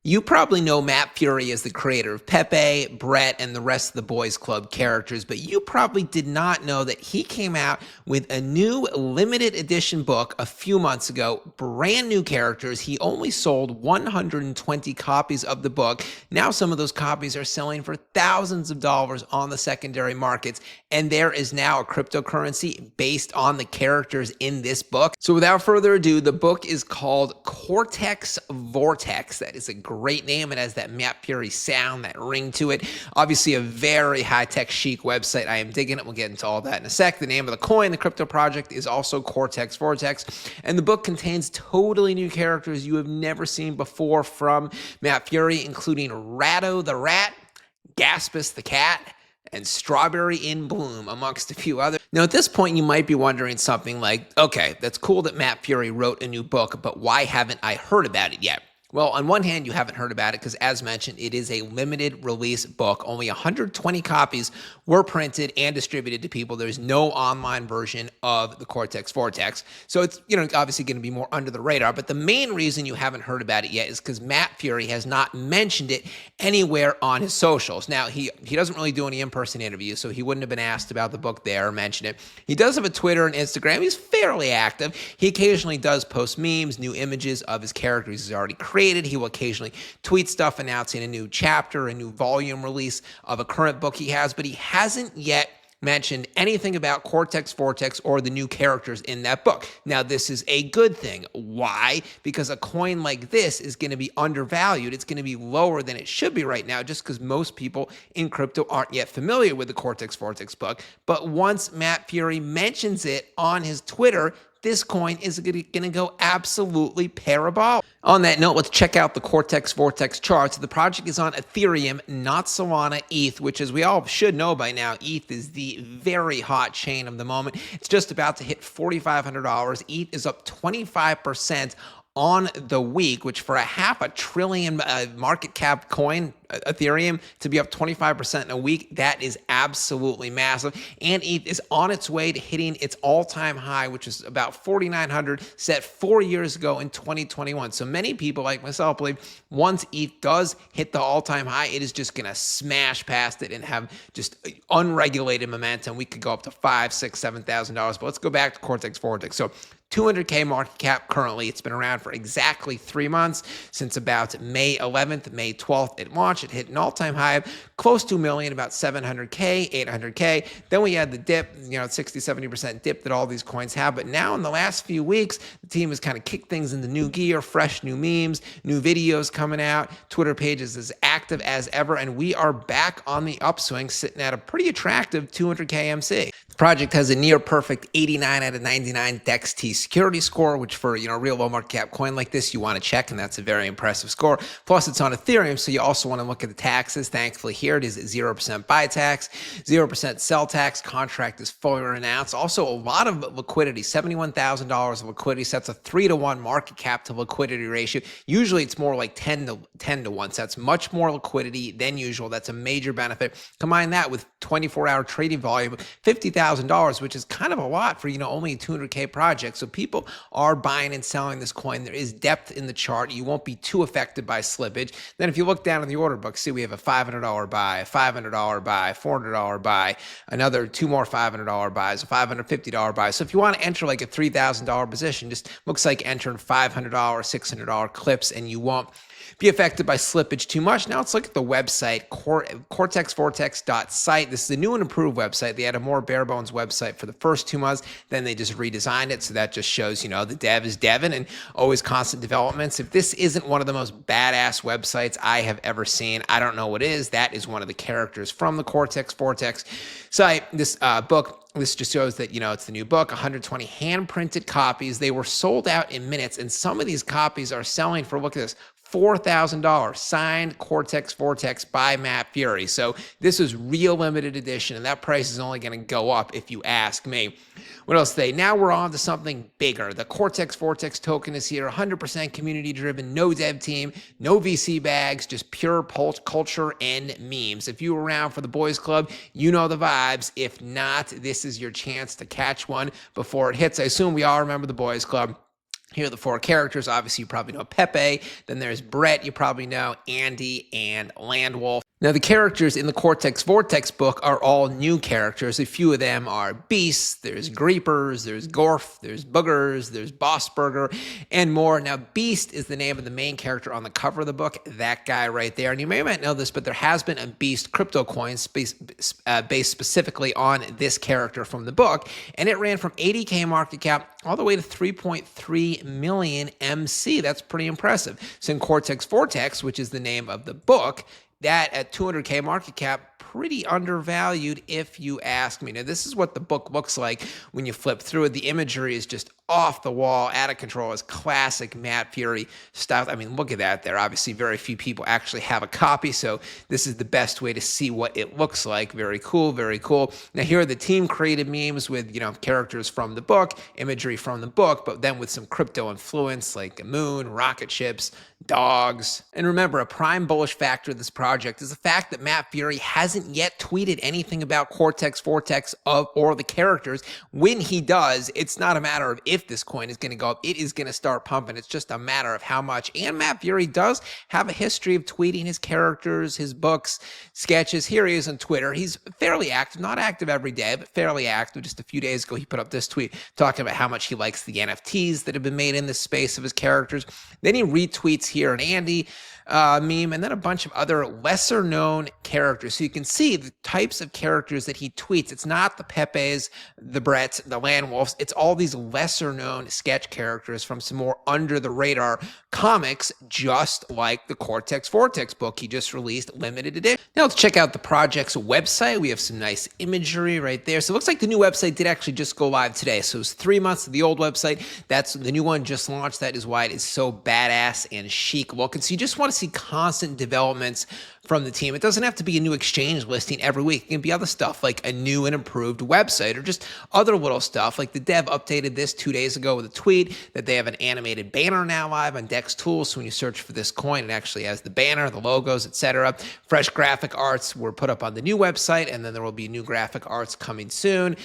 You probably know Matt Furie as the creator of Pepe, Brett, and the rest of the Boys Club characters, but you probably did not know that he came out with a new limited edition book a few months ago, brand new characters. He only sold 120 copies of the book. Now some of those copies are selling for thousands of dollars on the secondary markets, and there is now a cryptocurrency based on the characters in this book. So without further ado, the book is called Cortex Vortex. That is a great name. It has that Matt Furie sound, that ring to it. Obviously a very high-tech chic website. I am digging it. We'll get into all that in a sec. The name of the coin, the crypto project, is also Cortex Vortex. And the book contains totally new characters you have never seen before from Matt Furie, including Ratto the Rat, Gaspus the Cat, and Strawberry in Bloom, amongst a few others. Now, at this point, you might be wondering something like, okay, that's cool that Matt Furie wrote a new book, but why haven't I heard about it yet? Well, on one hand, you haven't heard about it because, as mentioned, it is a limited release book. Only 120 copies were printed and distributed to people. There's no online version of the Cortex Vortex. So it's, obviously going to be more under the radar. But the main reason you haven't heard about it yet is because Matt Furie has not mentioned it anywhere on his socials. Now, he doesn't really do any in-person interviews, so he wouldn't have been asked about the book there or mention it. He does have a Twitter and Instagram. He's fairly active. He occasionally does post memes, new images of his characters he's already created. He will occasionally tweet stuff announcing a new chapter, a new volume release of a current book he has, but he hasn't yet mentioned anything about Cortex Vortex or the new characters in that book. Now, this is a good thing. Why? Because a coin like this is going to be undervalued. It's going to be lower than it should be right now just because most people in crypto aren't yet familiar with the Cortex Vortex book. But once Matt Furie mentions it on his Twitter, this coin is going to go absolutely parabolic. On that note, let's check out the Cortex Vortex charts. The project is on Ethereum, not Solana, ETH, which, as we all should know by now, ETH is the very hot chain of the moment. It's just about to hit $4,500. ETH is up 25% on the week, which for a $500 billion market cap coin, Ethereum, to be up 25% in a week, that is absolutely massive. And ETH is on its way to hitting its all-time high, which is about 4,900, set 4 years ago in 2021. So many people, like myself, believe once ETH does hit the all-time high, it is just going to smash past it and have just unregulated momentum. We could go up to $5,000, $6,000, $7,000. But let's go back to Cortex Vortex. So 200K market cap currently. It's been around for exactly 3 months, since about May 11th, May 12th it launched. It hit an all-time high of close to $1 million, about 700K, 800K. Then we had the dip, 60, 70% dip that all these coins have. But now in the last few weeks, the team has kind of kicked things into new gear, fresh new memes, new videos coming out. Twitter pages as active as ever, and we are back on the upswing, sitting at a pretty attractive 200K MC. The project has a near perfect 89 out of 99 DEX-T security score, which for a real low market cap coin like this, you want to check, and that's a very impressive score. Plus, it's on Ethereum, so you also want to look at the taxes. Thankfully, here it is at 0% buy tax, 0% sell tax. Contract is fully announced. Also, a lot of liquidity, $71,000 of liquidity. Sets a 3-to-1 market cap to liquidity ratio. Usually, it's more like 10 to 1. So that's much more liquidity than usual. That's a major benefit. Combine that with 24-hour trading volume, $50,000, which is kind of a lot for only a 200K project. So people are buying and selling this coin. There is depth in the chart. You won't be too affected by slippage. Then if you look down in the order book, see we have a $500 buy, a $500 buy, $400 buy, another 2 more $500 buys, a $550 buy. So if you want to enter like a $3,000 position, just looks like entering $500, $600 clips, and you won't be affected by slippage too much. Now let's look at the website, cortexvortex.site. This is a new and improved website. They had a more bare bones website for the first 2 months, then they just redesigned it. So that just shows, the dev is devin and always constant developments. If this isn't one of the most badass websites I have ever seen, I don't know what is. That is one of the characters from the Cortex Vortex site. This book, this just shows that, it's the new book, 120 hand-printed copies. They were sold out in minutes, and some of these copies are selling for, look at this, $4,000, signed Cortex Vortex by Matt Furie. So this is real limited edition, and that price is only going to go up if you ask me. What else today? Now we're on to something bigger. The Cortex Vortex token is here, 100% community-driven, no dev team, no VC bags, just pure culture and memes. If you were around for the Boys Club, you know the vibes. If not, this is your chance to catch one before it hits. I assume we all remember the Boys Club. Here are the 4 characters. Obviously, you probably know Pepe. Then there's Brett, you probably know, Andy, and Landwolf. Now, the characters in the Cortex Vortex book are all new characters. A few of them are Beasts, there's Greepers, there's Gorf, there's Boogers, there's Boss Burger, and more. Now, Beast is the name of the main character on the cover of the book, that guy right there. And you may or may not know this, but there has been a Beast crypto coin based specifically on this character from the book, and it ran from 80K market cap all the way to 3.3 million MC. That's pretty impressive. So in Cortex Vortex, which is the name of the book, that at 200K market cap, pretty undervalued if you ask me. Now, this is what the book looks like when you flip through it. The imagery is just off the wall, out of control. It's classic Matt Furie stuff. I mean, look at that there. Obviously, very few people actually have a copy, so this is the best way to see what it looks like. Very cool, very cool. Now, here are the team-created memes with, characters from the book, imagery from the book, but then with some crypto influence like a moon, rocket ships, dogs. And remember, a prime bullish factor of this project is the fact that Matt Furie hasn't yet tweeted anything about Cortex Vortex or the characters. When he does, it's not a matter of if this coin is going to go up, it is going to start pumping. It's just a matter of how much. And Matt Furie does have a history of tweeting his characters, his books, sketches. Here he is on Twitter. He's fairly active, not active every day, but fairly active. Just a few days ago, he put up this tweet talking about how much he likes the NFTs that have been made in this space of his characters. Then he retweets here an Andy meme, and then a bunch of other lesser known characters. So you can see the types of characters that he tweets. It's not the Pepes, the Bretts, the Landwolfs. It's all these lesser known sketch characters from some more under the radar comics, just like the Cortex Vortex book he just released, limited edition. Now let's check out the project's website. We have some nice imagery right there. So it looks like the new website did actually just go live today. So it's 3 months of the old website. That's the new one just launched. That is why it is so badass and chic looking. So you just want to see constant developments from the team. It doesn't have to be a new exchange listing every week. It can be other stuff like a new and improved website or just other little stuff. Like the dev updated this 2 days ago with a tweet that they have an animated banner now live on Dex Tools. So when you search for this coin, it actually has the banner, the logos, etc. Fresh graphic arts were put up on the new website, and then there will be new graphic arts coming soon.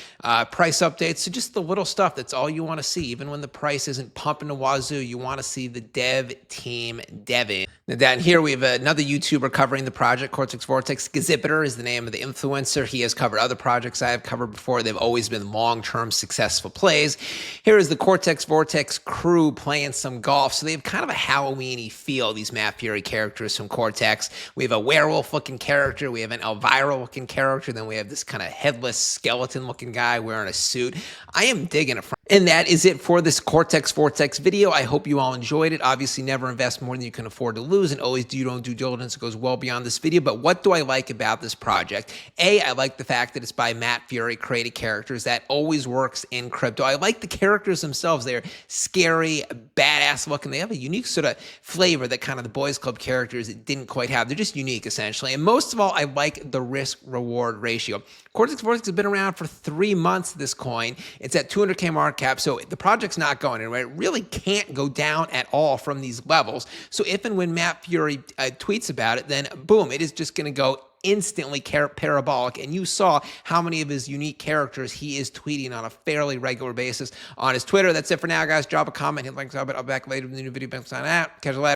Price updates. So just the little stuff. That's all you want to see. Even when the price isn't pumping to wazoo, you want to see the dev team deving. Now down here, we have another YouTuber covering the project, Cortex Vortex. Gazipiter is the name of the influencer. He has covered other projects I have covered before. They've always been long-term successful plays. Here is the Cortex Vortex crew playing some golf. So they have kind of a Halloween-y feel, these Matt Furie characters from Cortex. We have a werewolf-looking character. We have an Elvira-looking character. Then we have this kind of headless skeleton-looking guy wearing a suit. I am digging it. And that is it for this Cortex Vortex video. I hope you all enjoyed it. Obviously, never invest more than you can afford to lose, and always do your own due diligence. It goes well beyond this video. But what do I like about this project? A, I like the fact that it's by Matt Furie, created characters. That always works in crypto. I like the characters themselves. They're scary, badass looking. They have a unique sort of flavor that kind of the Boys Club characters didn't quite have. They're just unique, essentially. And most of all, I like the risk-reward ratio. Cortex Vortex has been around for 3 months, this coin. It's at 200K market cap, so the project's not going anywhere. It really can't go down at all from these levels. So if and when Matt Furie tweets about it, then boom, it is just going to go instantly parabolic. And you saw how many of his unique characters he is tweeting on a fairly regular basis on his Twitter. That's it for now, guys. Drop a comment, hit like, sub it. I'll be back later with a new video. Sign out. Catch you later.